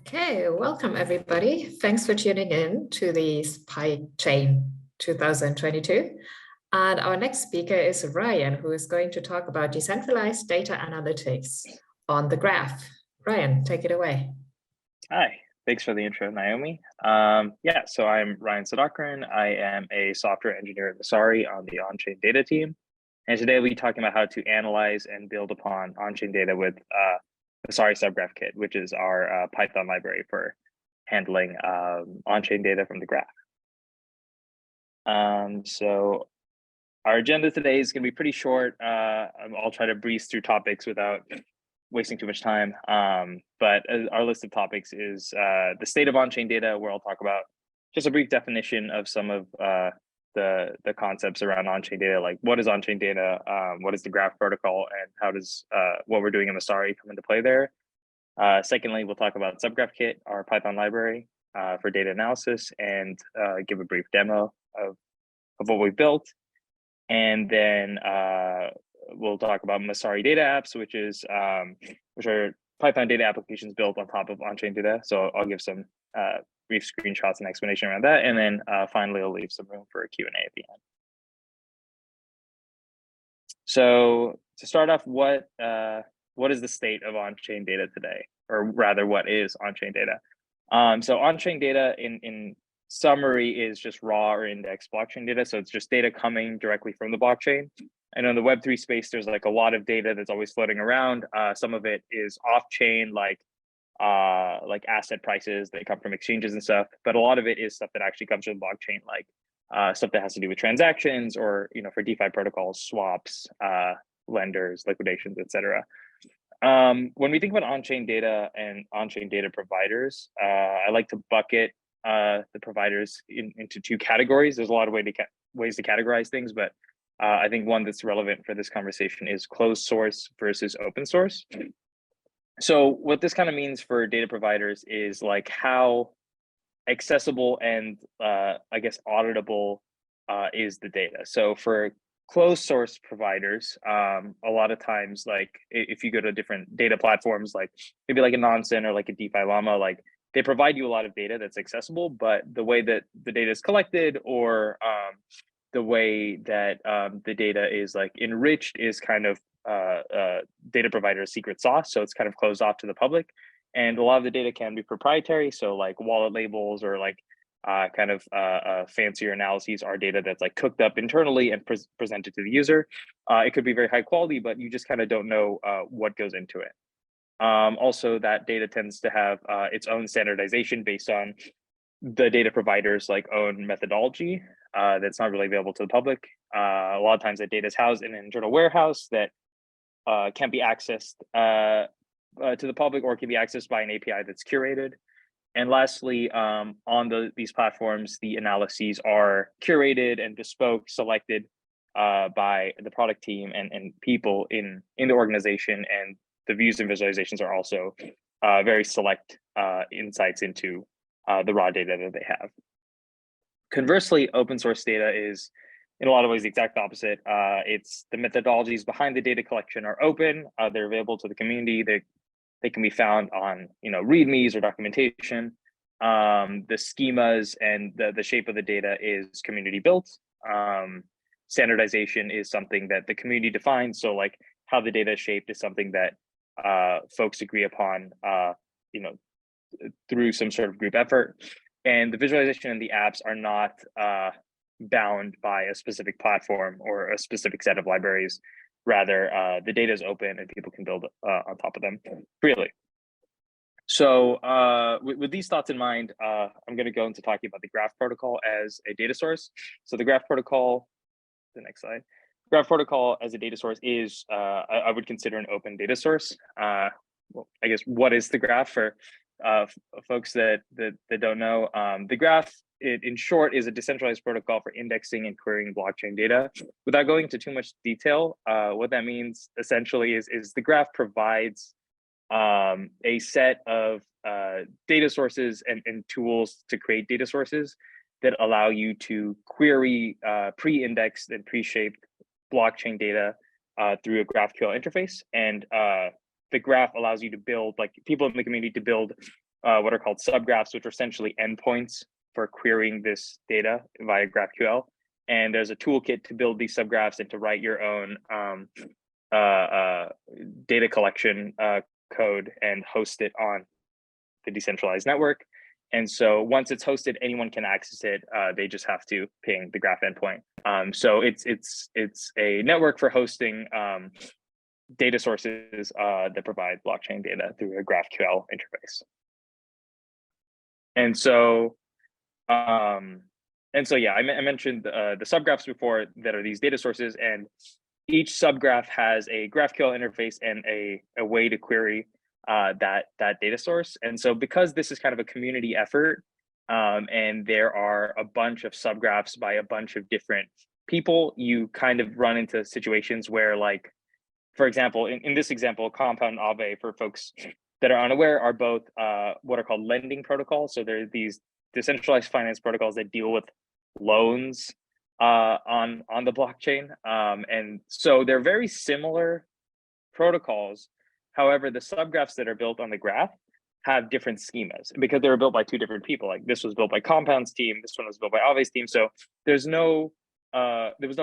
Okay, welcome everybody. Thanks for tuning in to the PyChain 2022. And our next speaker is Ryan, who is going to talk about decentralized data analytics on the graph. Ryan, take it away. Hi, thanks for the intro, Naomi. So I'm Ryan Sudhakaran. I am a software engineer at Messari on the OnChain data team. And today we'll be talking about how to analyze and build upon OnChain data with Messari SubgraphKit, which is our Python library for handling on-chain data from the graph. So our agenda today is going to be pretty short. I'll try to breeze through topics without wasting too much time. But our list of topics is the state of on-chain data, where I'll talk about just a brief definition of some of the concepts around on-chain data, like what is on-chain data, what is the graph protocol, and how does what we're doing in Messari come into play there. Secondly, we'll talk about SubgraphKit, our Python library for data analysis, and give a brief demo of what we've built. And then we'll talk about Messari data apps, which are Python data applications built on top of on-chain data. So I'll give some brief screenshots and explanation around that. And then finally, I'll leave some room for a Q&A at the end. So to start off, what is the state of on-chain data today? Or rather, what is on-chain data? So on-chain data in summary is just raw or indexed blockchain data. So it's just data coming directly from the blockchain. And in the Web3 space, there's like a lot of data that's always floating around. Some of it is off-chain, like asset prices that come from exchanges and stuff. But a lot of it is stuff that actually comes from the blockchain, like stuff that has to do with transactions, or for DeFi protocols, swaps, lenders, liquidations, etc. When we think about on-chain data and on-chain data providers, I like to bucket the providers into two categories. There's a lot of ways to categorize things, but I think one that's relevant for this conversation is closed source versus open source. So what this kind of means for data providers is like how accessible and I guess auditable is the data. So for closed source providers, a lot of times, like if you go to different data platforms, like maybe like a Nonsen or like a DeFi Llama, like they provide you a lot of data that's accessible, but the way that the data is collected, or the way that the data is like enriched, is kind of data provider's secret sauce. So it's kind of closed off to the public. And a lot of the data can be proprietary. So like wallet labels, or like fancier analyses are data that's like cooked up internally and presented to the user. It could be very high quality, but you just kind of don't know what goes into it. Also, that data tends to have its own standardization based on the data provider's like own methodology that's not really available to the public. A lot of times that data is housed in an internal warehouse that can't be accessed to the public, or can be accessed by an API that's curated. And lastly, on these platforms, the analyses are curated and bespoke, selected by the product team and people in the organization, and the views and visualizations are also very select insights into the raw data that they have. Conversely, open source data is in a lot of ways the exact opposite. It's the methodologies behind the data collection are open. They're available to the community. They can be found on READMEs or documentation. The schemas and the shape of the data is community built. Standardization is something that the community defines. So like how the data is shaped is something that folks agree upon through some sort of group effort. And the visualization and the apps are not bound by a specific platform or a specific set of libraries. Rather, the data is open and people can build on top of them freely. So with these thoughts in mind, I'm going to go into talking about the graph protocol as a data source. So the graph protocol, the next slide. Graph protocol as a data source is, I would consider, an open data source. Well, I guess, what is the graph for folks that don't know? The graph, in short, is a decentralized protocol for indexing and querying blockchain data. Without going into too much detail, what that means essentially is the graph provides a set of data sources and tools to create data sources that allow you to query pre-indexed and pre-shaped blockchain data through a GraphQL interface. And the graph allows you to build, like people in the community, to build what are called subgraphs, which are essentially endpoints for querying this data via GraphQL. And there's a toolkit to build these subgraphs and to write your own data collection code and host it on the decentralized network. And so once it's hosted, anyone can access it. They just have to ping the graph endpoint. So it's a network for hosting data sources that provide blockchain data through a GraphQL interface. And so yeah, I mentioned the subgraphs before that are these data sources, and each subgraph has a GraphQL interface and a way to query that data source. And so because this is kind of a community effort, and there are a bunch of subgraphs by a bunch of different people, you kind of run into situations where, like, for example, in this example, Compound and Aave, for folks that are unaware, are both what are called lending protocols. So there are these decentralized finance protocols that deal with loans on the blockchain. And so they're very similar protocols. However, the subgraphs that are built on the graph have different schemas because they were built by two different people. Like this was built by Compound's team, this one was built by Aave's team. So there was no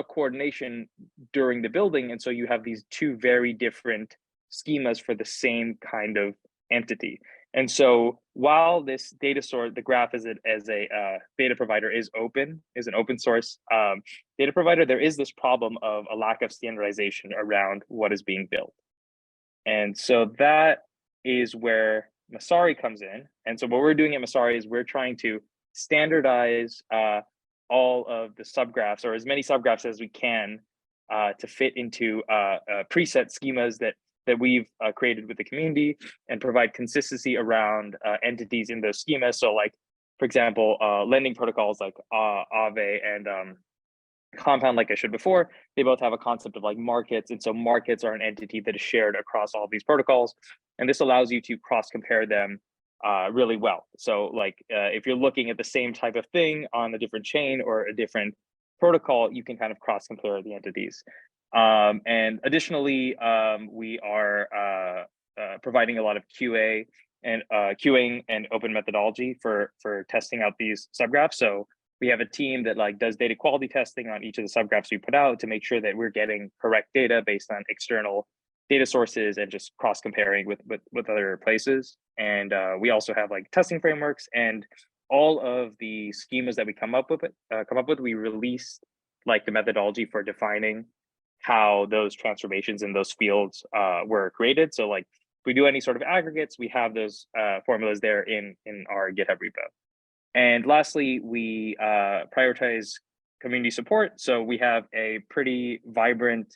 coordination during the building. And so you have these two very different schemas for the same kind of entity. And so while this data source, the graph as a data provider is an open source data provider, there is this problem of a lack of standardization around what is being built. And so that is where Messari comes in. And so what we're doing at Messari is we're trying to standardize all of the subgraphs, or as many subgraphs as we can, to fit into preset schemas that we've created with the community, and provide consistency around entities in those schemas. So, like, for example, lending protocols like Aave and Compound, like I showed before, they both have a concept of like markets. And so markets are an entity that is shared across all these protocols. And this allows you to cross-compare them really well. So like if you're looking at the same type of thing on a different chain or a different protocol, you can kind of cross-compare the entities. And additionally, we are providing a lot of QA and QAing and open methodology for testing out these subgraphs. So we have a team that like does data quality testing on each of the subgraphs we put out to make sure that we're getting correct data based on external data sources and just cross comparing with other places. And we also have like testing frameworks, and all of the schemas that we come up with, we release like the methodology for defining how those transformations in those fields were created. So like if we do any sort of aggregates, we have those formulas there in our GitHub repo. And lastly, we prioritize community support. So we have a pretty vibrant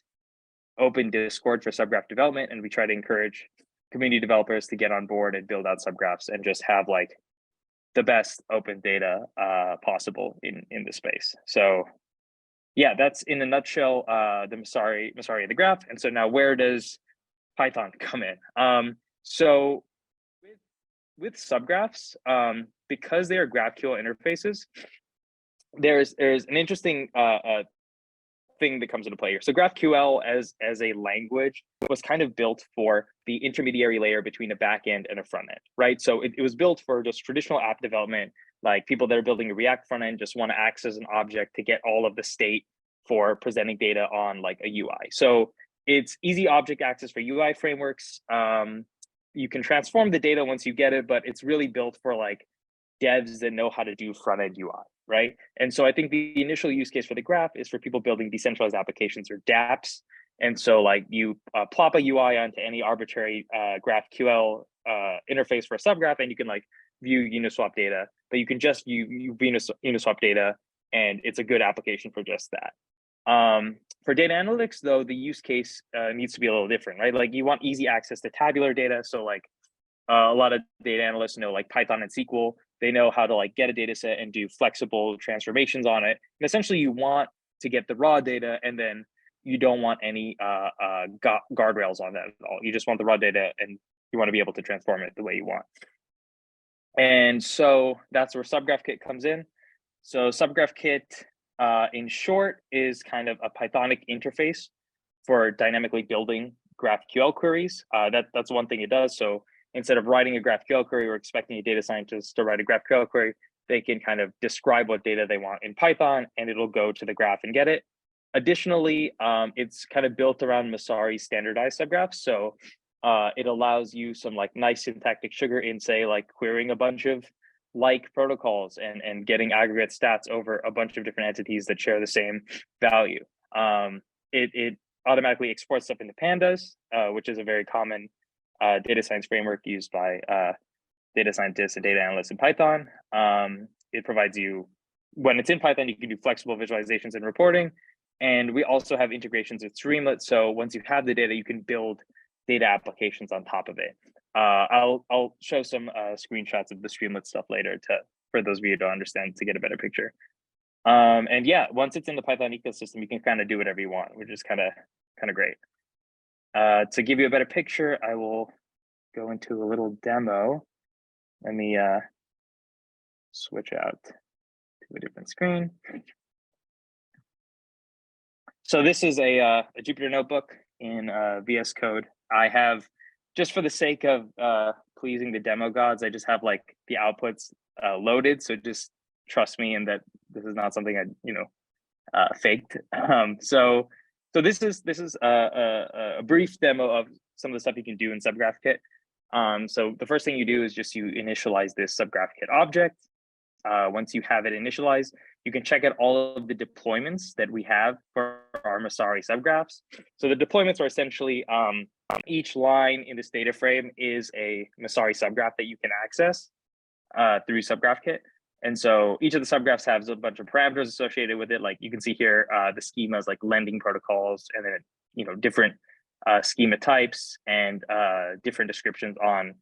open Discord for subgraph development, and we try to encourage community developers to get on board and build out subgraphs and just have like the best open data possible in the space. So yeah, that's in a nutshell the Messari and the Graph. And so now where does Python come in? So with subgraphs, because they are GraphQL interfaces, there's an interesting thing that comes into play here. So GraphQL as a language was kind of built for the intermediary layer between a backend and a front end, right? So it was built for just traditional app development, like people that are building a React front end just want to access an object to get all of the state for presenting data on like a UI. So it's easy object access for UI frameworks. You can transform the data once you get it, but it's really built for like devs that know how to do front-end UI, right? And so I think the initial use case for the graph is for people building decentralized applications, or dApps. And so like you plop a UI onto any arbitrary GraphQL interface for a subgraph, and you can like view Uniswap data, but you can just view Uniswap data, and it's a good application for just that. For data analytics, though, the use case needs to be a little different, right? Like you want easy access to tabular data. So like a lot of data analysts know like Python and SQL. They know how to like get a data set and do flexible transformations on it. And essentially you want to get the raw data, and then you don't want any guardrails on that at all. You just want the raw data, and you want to be able to transform it the way you want. And so that's where SubgraphKit comes in. So SubgraphKit, in short, is kind of a Pythonic interface for dynamically building GraphQL queries. That's one thing it does. So instead of writing a GraphQL query or expecting a data scientist to write a GraphQL query, they can kind of describe what data they want in Python, and it'll go to the graph and get it. Additionally, it's kind of built around Messari standardized subgraphs. So it allows you some like nice syntactic sugar in, say, like querying a bunch of like protocols and getting aggregate stats over a bunch of different entities that share the same value. It automatically exports stuff into pandas, which is a very common data science framework used by data scientists and data analysts in Python. It provides you, when it's in Python, you can do flexible visualizations and reporting. And we also have integrations with Streamlit. So once you have the data, you can build data applications on top of it. I'll show some screenshots of the Streamlit stuff later for those of you to understand, to get a better picture. And yeah, once it's in the Python ecosystem, you can kind of do whatever you want, which is kind of great. To give you a better picture, I will go into a little demo. Let me switch out to a different screen. So this is a Jupyter notebook in VS Code. I have, just for the sake of pleasing the demo gods, I just have like the outputs loaded. So just trust me in that this is not something I faked. So this is a brief demo of some of the stuff you can do in SubgraphKit. So the first thing you do is just you initialize this SubgraphKit object. Once you have it initialized, you can check out all of the deployments that we have for our Messari subgraphs. So the deployments are essentially each line in this data frame is a Messari subgraph that you can access through SubgraphKit. And so each of the subgraphs has a bunch of parameters associated with it. Like you can see here, the schemas like lending protocols, and then different schema types and different descriptions on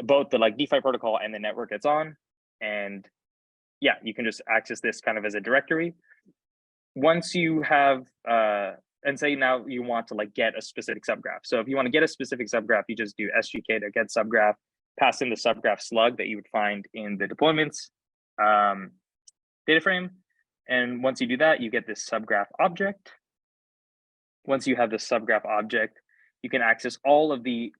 both the like DeFi protocol and the network it's on. And yeah, you can just access this kind of as a directory. Once you have, and say now you want to like get a specific subgraph. So if you want to get a specific subgraph, you just do SGK to get subgraph, pass in the subgraph slug that you would find in the deployments data frame. And once you do that, you get this subgraph object. Once you have the subgraph object, you can access all of the,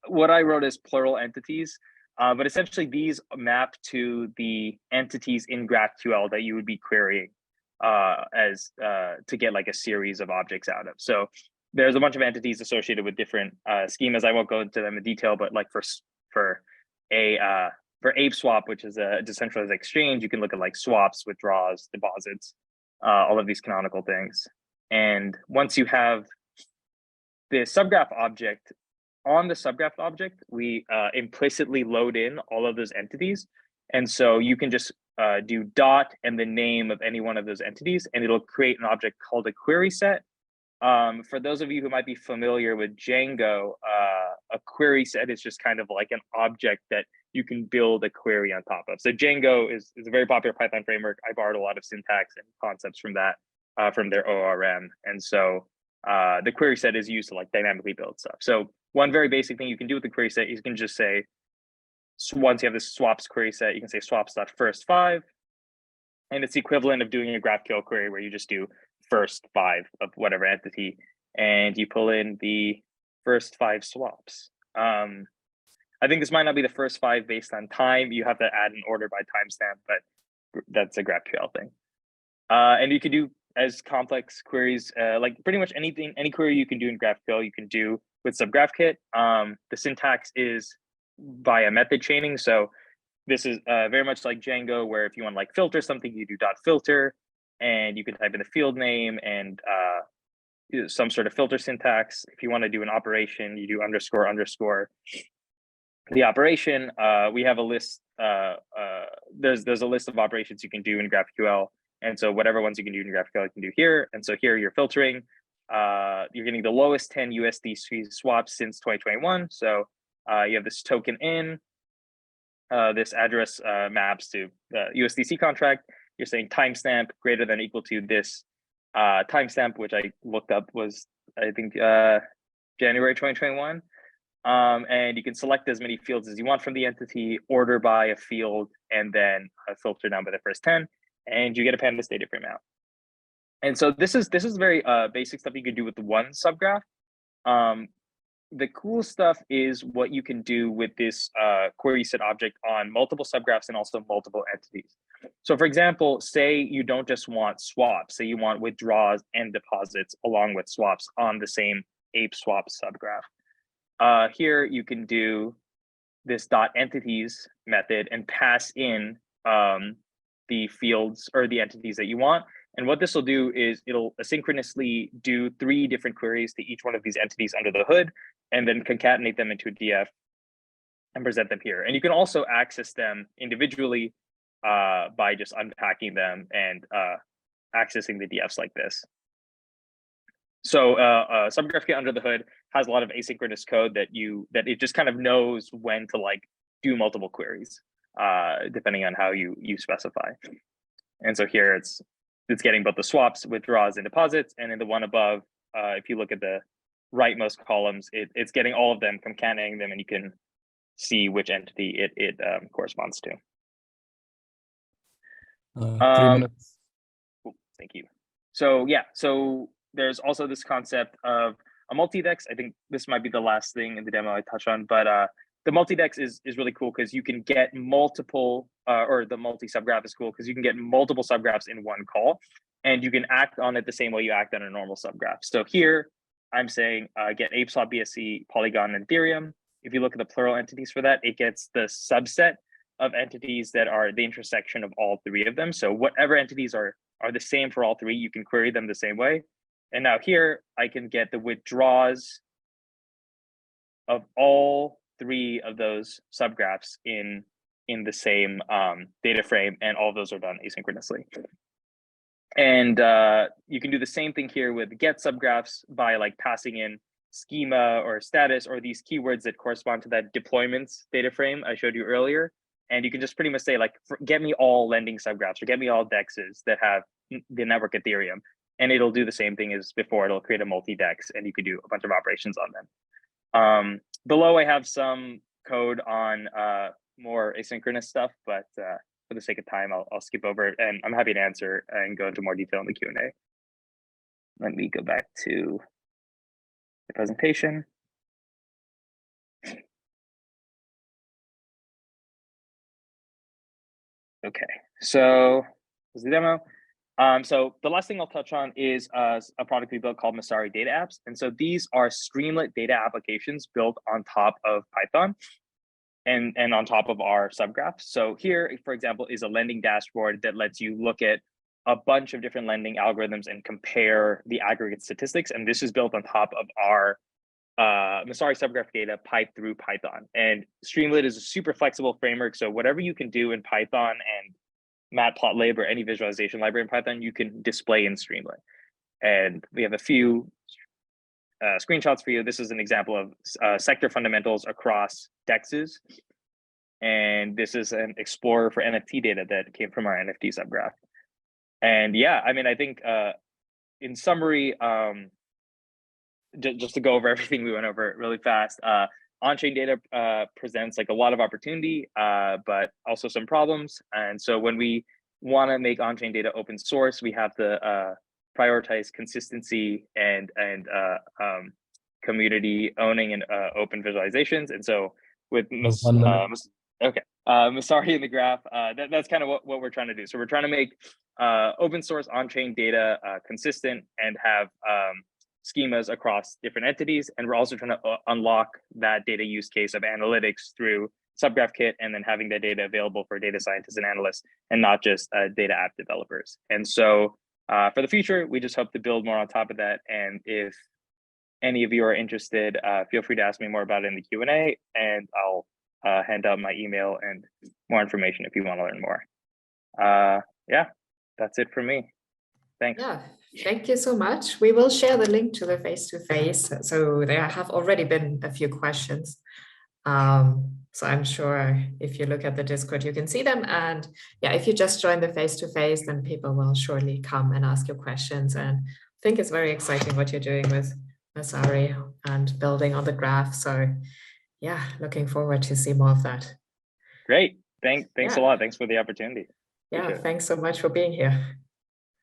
what I wrote as plural entities. But essentially these map to the entities in GraphQL that you would be querying to get like a series of objects out of. So there's a bunch of entities associated with different schemas. I won't go into them in detail, but like for ApeSwap, which is a decentralized exchange, you can look at like swaps, withdrawals, deposits, all of these canonical things. And once you have the subgraph object, on the subgraph object, we implicitly load in all of those entities. And so you can just do dot and the name of any one of those entities, and it'll create an object called a query set. For those of you who might be familiar with Django, a query set is just kind of like an object that you can build a query on top of. So Django is a very popular Python framework. I borrowed a lot of syntax and concepts from that, from their ORM. And so the query set is used to like dynamically build stuff. So one very basic thing you can do with the query set is you can just say, once you have this swaps query set, you can say swaps.first5, and it's the equivalent of doing a GraphQL query where you just do first 5 of whatever entity, and you pull in the first 5 swaps. I think this might not be the first 5 based on time. You have to add an order by timestamp, but that's a GraphQL thing. And you can do as complex queries, like pretty much anything, any query you can do in GraphQL, you can do with SubgraphKit. The syntax is via method chaining. So this is very much like Django, where if you want to like filter something, you do .filter, and you can type in the field name and some sort of filter syntax. If you want to do an operation, you do __. The operation, we have a list. There's a list of operations you can do in GraphQL. And so whatever ones you can do in GraphQL, you can do here. And so here you're filtering. You're getting the lowest 10 USD swaps since 2021. So you have this token in. This address maps to the USDC contract. You're saying timestamp greater than or equal to this timestamp, which I looked up was, I think, January 2021. And you can select as many fields as you want from the entity, order by a field, and then filter down by the first 10, and you get a pandas data frame out. And so this is very basic stuff you could do with one subgraph. the cool stuff is what you can do with this query set object on multiple subgraphs and also multiple entities. So for example, say you don't just want swaps, say you want withdraws and deposits along with swaps on the same ape swap subgraph. Here you can do this dot entities method and pass in the fields or the entities that you want. And what this will do is it'll asynchronously do 3 different queries to each one of these entities under the hood, and then concatenate them into a DF and present them here. And you can also access them individually by just unpacking them and accessing the DFs like this. So SubgraphKit under the hood has a lot of asynchronous code that it just kind of knows when to like do multiple queries depending on how you specify. And so here it's getting both the swaps, withdraws, and deposits. And in the one above, if you look at the rightmost columns, it's getting all of them, concatenating them, and you can see which entity it corresponds to. 3 minutes. Cool, thank you. So yeah, so there's also this concept of a multi-dex. I think this might be the last thing in the demo I touch on, but the multi-dex is really cool because you can get multiple, or the multi-subgraph is cool because you can get multiple subgraphs in one call, and you can act on it the same way you act on a normal subgraph. So here I'm saying get ape swap BSC, Polygon, and Ethereum. If you look at the plural entities for that, it gets the subset of entities that are the intersection of all 3 of them. So whatever entities are the same for all 3, you can query them the same way. And now here I can get the withdraws of all 3 of those subgraphs in the same data frame, and all of those are done asynchronously. And you can do the same thing here with get subgraphs by like passing in schema or status or these keywords that correspond to that deployments data frame I showed you earlier. And you can just pretty much say like, get me all lending subgraphs or get me all dexes that have the network Ethereum. And it'll do the same thing as before. It'll create a multi-dex and you can do a bunch of operations on them. Below I have some code on more asynchronous stuff, but for the sake of time, I'll skip over it, and I'm happy to answer and go into more detail in the Q&A. Let me go back to the presentation. Okay, so this is the demo. So the last thing I'll touch on is a product we built called Messari Data Apps. And so these are streamlit data applications built on top of Python and on top of our subgraphs. So here, for example, is a lending dashboard that lets you look at a bunch of different lending algorithms and compare the aggregate statistics. And this is built on top of our Messari SubgraphKit data piped through Python. And Streamlit is a super flexible framework. So whatever you can do in Python and Matplotlib or any visualization library in Python, you can display in Streamlit. And we have a few screenshots for you. This is an example of sector fundamentals across dexes. And this is an explorer for NFT data that came from our NFT subgraph. And yeah, I mean, I think in summary, just to go over everything we went over really fast, on-chain data presents like a lot of opportunity, but also some problems. And so when we want to make on-chain data open source, we have to prioritize consistency and community owning and open visualizations. And so with Messari and The Graph, that's kind of what we're trying to do. So we're trying to make open source on-chain data consistent and have schemas across different entities. And we're also trying to unlock that data use case of analytics through SubgraphKit, and then having that data available for data scientists and analysts, and not just data app developers. And so for the future, we just hope to build more on top of that. And if any of you are interested, feel free to ask me more about it in the Q&A, and I'll hand out my email and more information if you want to learn more. Yeah, that's it from me. Thanks. Yeah, thank you so much. We will share the link to the face-to-face. So there have already been a few questions. So I'm sure if you look at the Discord, you can see them. And yeah, if you just join the face-to-face, then people will surely come and ask you questions. And I think it's very exciting what you're doing with Messari and building on the graph. So yeah, looking forward to see more of that. Great. Thanks a lot. Thanks for the opportunity. Yeah, thanks so much for being here.